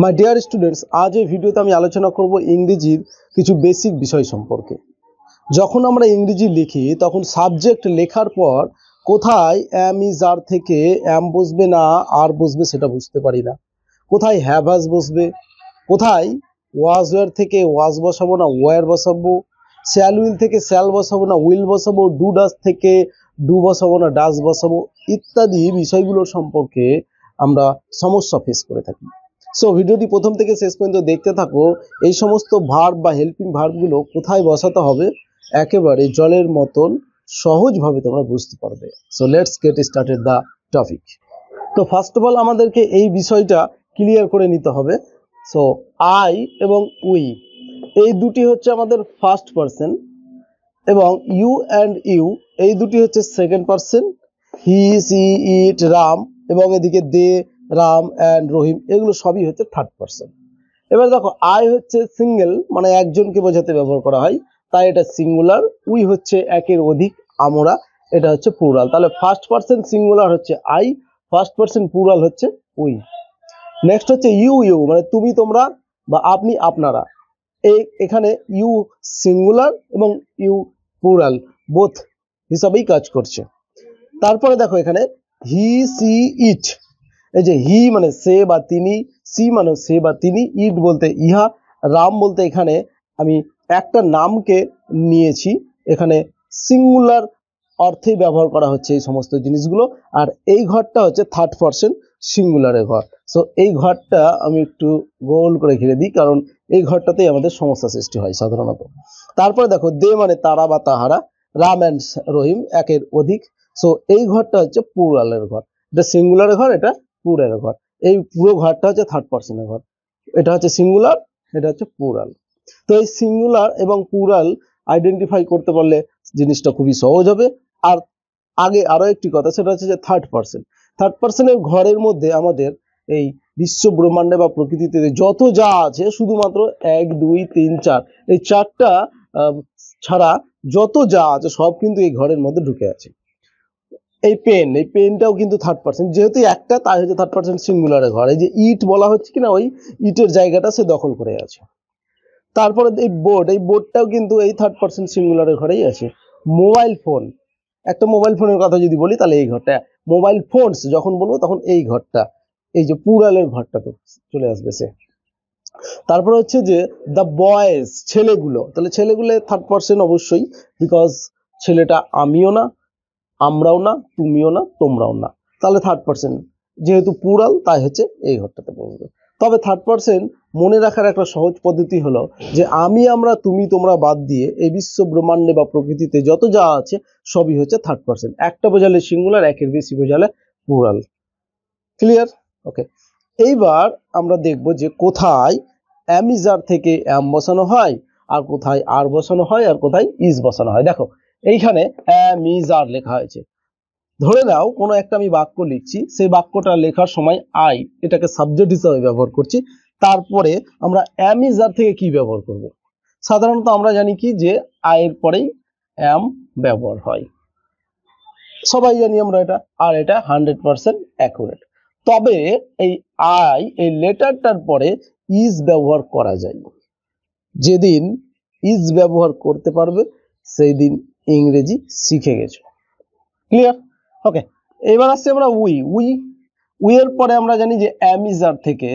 My dear students, আজ এই ভিডিওতে আমি আলোচনা করব ইংরেজির কিছু বেসিক বিষয় সম্পর্কে। যখন আমরা ইংরেজি লিখি তখন সাবজেক্ট লেখার পর কোথায় অ্যাম ইজ আর থেকে অ্যাম বসবে না আর বসবে সেটা বুঝতে পারি না, কোথায় হ্যাভ হ্যাজ বসবে, কোথায় ওয়াজ ওয়ার থেকে ওয়াজ বসাবো না ওয়ার বসাবো, শ্যাল উইল থেকে শ্যাল বসাবো না উইল বসাবো, ডু ডাস থেকে ডু বসাবো না ডাস বসাবো, ইত্যাদি বিষয়গুলো সম্পর্কে আমরা সমস্যা ফেস করে থাকি। সো ভিডিওটি প্রথম থেকে শেষ পর্যন্ত দেখতে থাকো। এই সমস্ত ভার্ব বা হেল্পিং ভার্বগুলো কোথায় বসাতে হবে একেবারে জলের মতন সহজভাবে তোমরা বুঝতে পারবে। So let's get started the topic. তো ফার্স্ট অফ অল আমাদেরকে এই বিষয়টা ক্লিয়ার করে নিতে হবে। সো আই এবং উই এই দুটি হচ্ছে আমাদের ফার্স্ট পারসন, এবং ইউ অ্যান্ড ইউ এই দুটি হচ্ছে সেকেন্ড পারসন। হি সি ইট রাম, এবং এদিকে দে রাম অ্যান্ড রহিম এগুলো সবই হচ্ছে থার্ড পারসন। এবার দেখো আই হচ্ছে সিঙ্গেল, মানে একজনকে বোঝাতে ব্যবহার করা হয়, তাই এটা সিঙ্গুলার। উই হচ্ছে একের অধিক, আমরা, এটা হচ্ছে প্লুরাল। তাহলে ফার্স্ট পারসন সিঙ্গুলার হচ্ছে আই, ফার্স্ট পারসন প্লুরাল হচ্ছে উই। নেক্সট হচ্ছে ইউ ইউ, মানে তুমি তোমরা বা আপনি আপনারা। এখানে ইউ সিঙ্গুলার এবং ইউ প্লুরাল, বোথ হিসাবেই কাজ করছে। তারপরে দেখো এখানে হি সি ইট, এই যে হি মানে সে বা তিনি, সি মানে সে বা তিনি, ইট বলতে ইহা, রাম বলতে এখানে আমি একটা নামকে নিয়েছি, এখানে সিঙ্গুলার অর্থেই ব্যবহার করা হচ্ছে এই সমস্ত জিনিসগুলো। আর এই ঘরটা হচ্ছে থার্ড পারসন সিঙ্গুলারের ঘর। সো এই ঘরটা আমি একটু গোল করে ঘিরে দিই, কারণ এই ঘরটাতেই আমাদের সমস্যা সৃষ্টি হয় সাধারণত। তারপরে দেখো দে মানে তারা বা তাহারা, রাম অ্যান্ড রহিম একের অধিক। সো এই ঘরটা হচ্ছে প্লুরালের ঘর, এটা সিঙ্গুলারের ঘর, এটা প্লুরালের ঘর। এই পুরো ঘরটা হচ্ছে থার্ড পারসনের ঘর, এটা হচ্ছে সিঙ্গুলার, এটা হচ্ছে প্লুরাল। তো এই সিঙ্গুলার এবং প্লুরাল আইডেন্টিফাই করতে পারলে জিনিসটা খুবই সহজ হবে। আর আগে আরো একটি কথা, সেটা হচ্ছে যে থার্ড পারসনের ঘরের মধ্যে আমাদের এই বিশ্ব ব্রহ্মাণ্ডে বা প্রকৃতিতে যত যা আছে শুধুমাত্র 1 2 3 4 এই চারটা ছাড়া যত যা আছে সব কিন্তু এই ঘরের মধ্যে ঢুকে আছে। এই পেনটাও কিন্তু থার্ড পারসন, যেহেতু একটা তাই হচ্ছে থার্ড পারসন সিঙ্গুলারের ঘর। এই যে ইট বলা হচ্ছে কিনা, ওই ইটের জায়গাটা সে দখল করে আছে। তারপরে এই বোর্ডটাও কিন্তু এই থার্ড পারসন সিঙ্গুলারের ঘরেই আছে। মোবাইল ফোন, একটা মোবাইল ফোনের কথা যদি বলি তাহলে এই ঘরটা, মোবাইল ফোনস যখন বলবো তখন এই ঘরটা, এই যে প্লুরালের ঘরটা তো চলে আসবে সে। তারপর হচ্ছে যে দ্য বয়েজ, ছেলেগুলো, তাহলে ছেলেগুলো থার্ড পারসন অবশ্যই, বিকজ ছেলেটা আমিও না, আমরাও না, তুমিও না, তোমরাও না, তাহলে থার্ড পারসন যেহেতু প্লুরাল তাই হচ্ছে এই ঘরটাতে বসবে। তবে থার্ড পারসন মনে রাখার একটা সহজ পদ্ধতি হলো যে আমি, আমরা, তুমি, তোমরা বাদ দিয়ে এই বিশ্ব ব্রহ্মাণ্ডে বা প্রকৃতিতে যত যা আছে সবই হচ্ছে থার্ড পারসন। একটা বোঝালে সিঙ্গুলার, একের বেশি বোঝালে প্লুরাল। ক্লিয়ার? ওকে, এইবার আমরা দেখব যে কোথায় অ্যাম ইজ আর থেকে অ্যাম বসানো হয়, আর কোথায় আর বসানো হয়, আর কোথায় ইজ বসানো হয়। দেখো এইখানে অ্যাম ইজ আর লেখা হয়েছে। ধরে নাও কোনো একটা আমি বাক্য লিখছি, সেই বাক্যটা লেখার সময় আই এটাকে সাবজেক্ট হিসাবে ব্যবহার করছি। তারপরে আমরা অ্যাম ইজ আর থেকে কি ব্যবহার করব? সাধারণত আমরা জানি কি যে আই এর পরেই অ্যাম ব্যবহার হয়, সবাই জানি আমরা এটা, আর এটা 100% অ্যাকুরেট। তবে এই আই এই লেটারটার পরে ইজ ব্যবহার করা যায়। যেদিন ইজ ব্যবহার করতে পারবে সেই দিন ইংরেজি শিখে গেছো। ক্লিয়ার? ওকে, এবার আসছে আমরা উই এর পরে আমরা জানি যে অ্যাম ইজ আর থেকে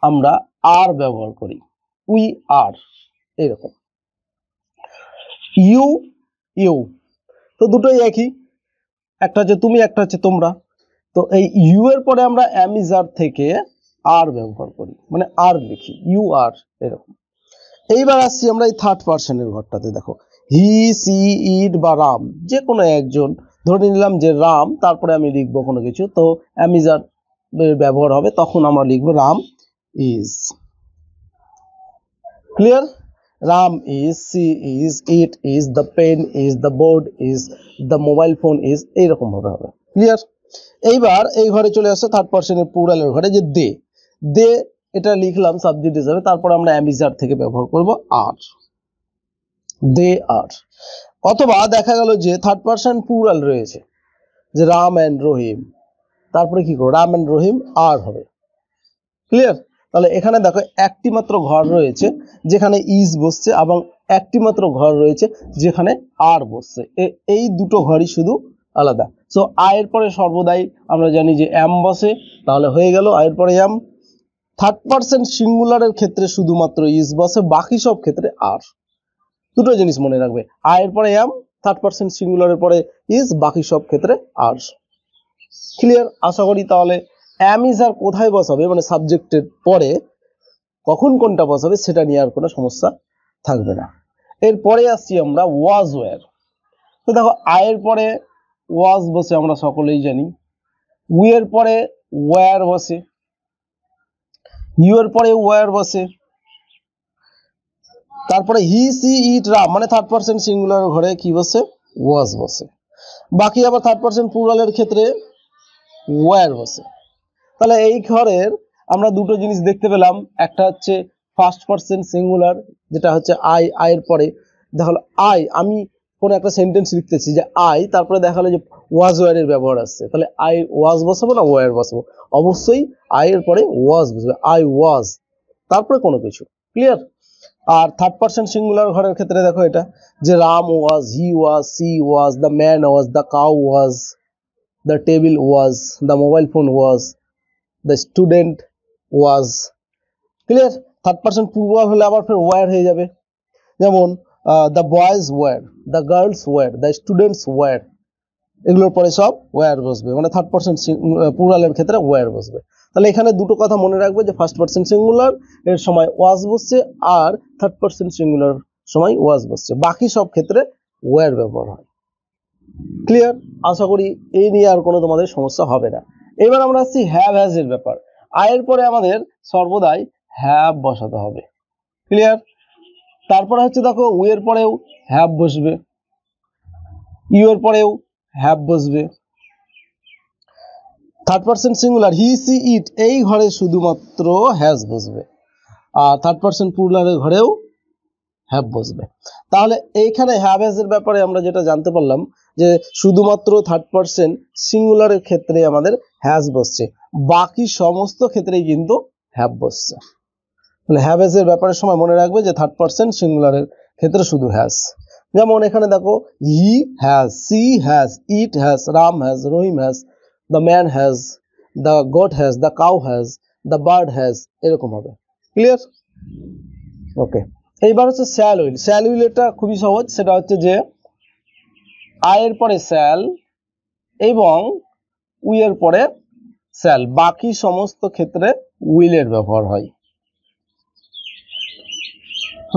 আমরা আর ব্যবহার করি, উই আর, এরকম। ইউ তো দুটোই একই, একটা হচ্ছে তুমি, একটা হচ্ছে তোমরা। তো এই ইউ এর পরে আমরা অ্যাম ইজ আর থেকে আর ব্যবহার করি, মানে আর লিখি, ইউ আর, এরকম। এইবার আসছি আমরা এই থার্ড পারসনের ঘরটাতে। দেখো হি সি ইট বা রাম, যে কোনো একজন, ধরে নিলাম যে রাম, তারপরে আমি লিখবো কোনো কিছু, তো অ্যাম ইজ আর ব্যবহার হবে, তখন আমরা লিখবো Ram is. Clear? Ram is, she is, it is, the pen is, the board is, the mobile phone is, এইরকম ভাবে হবে। ক্লিয়ার? এইবার এই ঘরে চলে আসছে থার্ড পারসনের প্লুরালের ঘরে, যে দে এটা লিখলাম সাবজেক্ট হিসাবে, তারপর আমরা অ্যাম ইজ আর থেকে ব্যবহার করব আর, দে আর। অথবা দেখা গেল যে থার্ড পারসন প্লুরাল রয়েছে, যে রাম অ্যান্ড রহিম, তারপরে কি করব, রাম অ্যান্ড রহিম আর হবে। ক্লিয়ার? তাহলে এখানে দেখো একটি মাত্র ঘর রয়েছে যেখানে ইজ বসছে এবং একটি মাত্র ঘর রয়েছে যেখানে আর বসছে, এই দুটো ঘরই শুধু আলাদা। সো আয়ের পরে সর্বদাই আমরা জানি যে এম বসে, তাহলে হয়ে গেল আয়ের পরে এম। থার্ড পারসন সিঙ্গুলারের ক্ষেত্রে শুধুমাত্র ইজ বসে, বাকি সব ক্ষেত্রে আর। দুটো জিনিস মনে রাখবে, আয়ের পরে এম, থার্ড পারসন সিঙ্গুলারের পরে ইজ, বাকি সব ক্ষেত্রে আর। ক্লিয়ার? আশা করি তাহলে এম ইজ আর কোথায় বসাবে মানে সাবজেক্টের পরে কখন কোনটা বসাবে সেটা নিয়ে আর কোনো সমস্যা থাকবে না। এরপরে আসছি আমরা ওয়াজ ওয়্যার। তো দেখো আয়ের পরে ওয়াজ বসে আমরা সকলেই জানি, উই এর পরে ওয়্যার বসে, ইউ এর পরে ওয়্যার বসে, তারপরে হি সি ইট রাম মানে থার্ড পারসন সিঙ্গুলার ঘরে কি বসে? ওয়াজ বসে। বাকি আবার থার্ড পারসন প্লুরালের ক্ষেত্রে ওয়্যার বসে। তাহলে এই ঘরের আমরা দুটো জিনিস দেখতে পেলাম, একটা হচ্ছে ফার্স্ট পারসন সিঙ্গুলার যেটা হচ্ছে আই, আয়ের পরে দেখালো আই, আমি কোন একটা সেন্টেন্স লিখতেছি যে আই, তারপরে দেখালো যে ওয়াজ ওয়্যারের ব্যবহার আসছে, তাহলে আই ওয়াজ বসাবো না ওয়্যার বসাবো? অবশ্যই আয়ের পরে ওয়াজ বসবে, আই ওয়াজ, তারপরে কোনো কিছু। ক্লিয়ার? আর থার্ড পারসন সিঙ্গুলার ঘরের ক্ষেত্রে দেখো এটা যে Ram was, he was, she was, the man was, the cow was, the table was, the mobile phone was, the student was। Clear? Third person plural হলে আবার ফের ওয়্যার হয়ে যাবে, যেমন the boys were, the girls were, the students were, এগুলোর পরে সব wire বসবে, মানে থার্ড পারসন প্লুরালের ক্ষেত্রে ওয়্যার বসবে। তাহলে এখানে দুটো কথা মনে রাখবে যে ফার্স্ট পারসন সিঙ্গুলার এর সময় ওয়াজ বসছে আর থার্ড পারসন সিঙ্গুলার সময় ওয়াজ বসছে, বাকি সব ক্ষেত্রে ওয়্যার ব্যবহার হয়। ক্লিয়ার? আশা করি এই নিয়ে আর কোনো তোমাদের সমস্যা হবে না। এবার আমরা আসছি হ্যাভ হ্যাজ এর ব্যাপার। আয়ের পরে আমাদের সর্বদাই হ্যাভ বসাতে হবে। ক্লিয়ার? তারপরে হচ্ছে দেখো উই এর পরেও হ্যাভ বসবে, ইউ এর পরেও হ্যাভ বসবে। Third person singular he she it এই ঘরে শুধুমাত্র হ্যাজ বসবে, আর থার্ড পারসন প্লুরালের ঘরেও হ্যাভ বসবে। তাহলে এইখানে হ্যাভ হ্যাজ এর ব্যাপারে আমরা যেটা জানতে পারলাম যে শুধুমাত্র থার্ড পারসন সিঙ্গুলারের ক্ষেত্রে আমাদের হ্যাজ বসছে, বাকি সমস্ত ক্ষেত্রেই কিন্তু হ্যাভ বসছে। তাহলে হ্যাভ হ্যাজ এর ব্যাপারের সময় মনে রাখবে যে থার্ড পারসন সিঙ্গুলারের ক্ষেত্রে শুধু হ্যাজ। যেমন এখানে দেখো he has, she has, it has, Ram has, Rahim has, the man has, the goat has, the cow has, the bird has, এরকম হবে। ক্লিয়ার? ওকে। এইবার হচ্ছে শ্যাল উইল। শ্যাল উইল এটা খুবই সহজ, সেটা হচ্ছে যে আয়ের পরে শ্যাল এবং উই এর পরে শ্যাল, বাকি সমস্ত ক্ষেত্রে উইলের ব্যবহার হয়।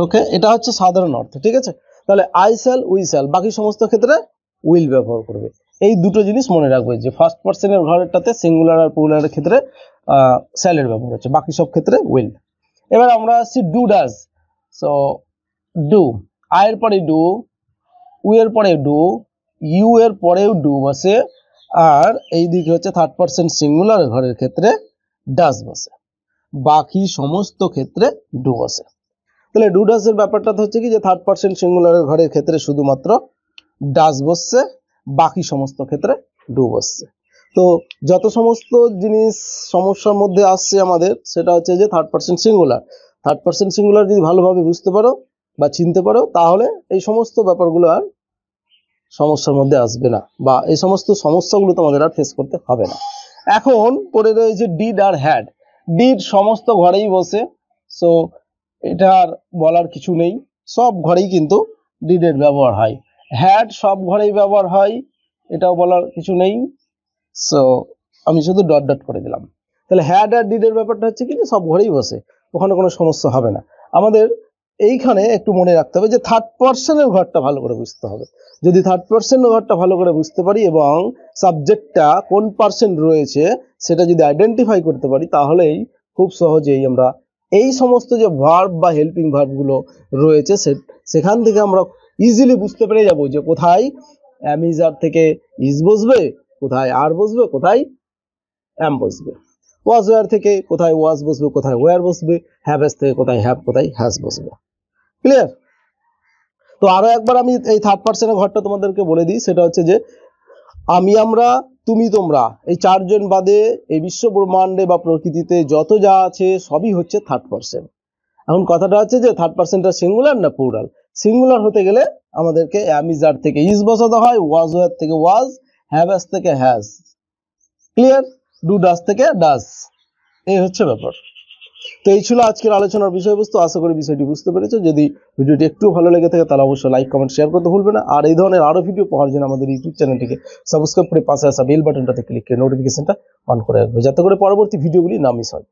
ওকে, এটা হচ্ছে সাধারণ অর্থ। ঠিক আছে? তাহলে আই শ্যাল, উই শ্যাল, বাকি সমস্ত ক্ষেত্রে উইল ব্যবহার করবে। এই দুটো জিনিস মনে রাখবে যে ফার্স্ট পারসনের ঘরেরটাতে সিঙ্গুলার আর প্লুরালের ক্ষেত্রে শ্যালের ব্যবহার হচ্ছে, বাকি সব ক্ষেত্রে উইল। এবার আমরা আসছি ডু ডাজ। সো ডু, আয়ের পরে ডু, উই এর পরে ডু, ইউ এর পরেও ডু বসে, আর এই দিকে হচ্ছে থার্ড পারসন সিঙ্গুলার ঘরের ক্ষেত্রে ডাজ বসে, বাকি সমস্ত ক্ষেত্রে ডু বসে। তাহলে ডু ডাজ এর ব্যাপারটা হচ্ছে কি যে থার্ড পারসন সিঙ্গুলারের ঘরের ক্ষেত্রে শুধুমাত্র ডাজ বসছে, বাকি সমস্ত ক্ষেত্রে ডু বসছে। তো যত সমস্ত জিনিস সমস্যার মধ্যে আসছে আমাদের সেটা হচ্ছে যে third person singular. Third person singular যদি ভালোভাবে বুঝতে পারো বা চিনতে পারো তাহলে এই সমস্ত ব্যাপারগুলো আর সমস্যার মধ্যে আসবে না, বা এই সমস্ত সমস্যাগুলো তোমাদের আর ফেস করতে হবে না। এখন পড়ে রয়েছে ডিড আর হ্যাড। ডিড সমস্ত ঘরেই বসে, সো এটার বলার কিছু নেই, সব ঘরেই কিন্তু ডিডের ব্যবহার হয়। হ্যাড সব ঘরেই ব্যবহার হয়, এটাও বলার কিছু নেই, সো আমি শুধু ডট ডট করে দিলাম। তাহলে হ্যাড আর ডিডের ব্যাপারটা হচ্ছে কি যে সব ঘরেই বসে, ওখানে কোনো সমস্যা হবে না। আমাদের এইখানে একটু মনে রাখতে হবে যে থার্ড পারসনের ঘরটা ভালো করে বুঝতে হবে। যদি থার্ড পারসনের ঘরটা ভালো করে বুঝতে পারি এবং সাবজেক্টটা কোন পারসন রয়েছে সেটা যদি আইডেন্টিফাই করতে পারি, তাহলেই খুব সহজেই আমরা এই সমস্ত যে ভার্ব বা হেল্পিং ভার্বগুলো রয়েছে সেখান থেকে আমরা ইজিলি বুঝতে পেরে যাব যে কোথায় অ্যাম ইজ আর থেকে ইজ বসবে, কোথায় আর বসবে, কোথায় অ্যাম বসবে। ওয়াজ ওয়্যার থেকে কোথায় ওয়াজ বসবে, কোথায় ওয়্যার বসবে। হ্যাভ হ্যাজ থেকে কোথায় হ্যাভ, কোথায় হ্যাজ বসবে। ক্লিয়ার? তো আরো একবার আমি এই থার্ড পারসনের ঘরটা তোমাদেরকে বলে দিই, সেটা হচ্ছে যে আমরা তুমি তোমরা এই চারজন বাদে এই বিশ্ব ব্রহ্মাণ্ডে বা প্রকৃতিতে যত যা আছে সবই হচ্ছে থার্ড পার্সন। এখন কথাটা হচ্ছে যে থার্ড পার্সনটা সিঙ্গুলার না প্লুরাল। সিঙ্গুলার হতে গেলে আমাদেরকে অ্যাম ইজ আর থেকে ইজ বসাতে হয়, ওয়াজ ওয়ার থেকে ওয়াজ, হ্যাভ হ্যাজ থেকে হ্যাজ, ক্লিয়ার, ডু ডাজ থেকে ডাজ। এই হচ্ছে ব্যাপার। তো এই ছিল আজকের আলোচনার বিষয়বস্তু। আশা করি বিষয়টি বুঝতে পেরেছো। যদি ভিডিওটি একটু ভালো লেগে থাকে তাহলে অবশ্যই লাইক কমেন্ট শেয়ার করতে ভুলবে না। আর এই ধরনের আরো ভিডিও পাওয়ার জন্য আমাদের ইউটিউব চ্যানেলটিকে সাবস্ক্রাইব করে পাশে আসা বেল বাটনটাতে ক্লিক করে নোটিফিকেশনটা অন করে রাখবে, যাতে করে পরবর্তী ভিডিওগুলি না মিস হয়।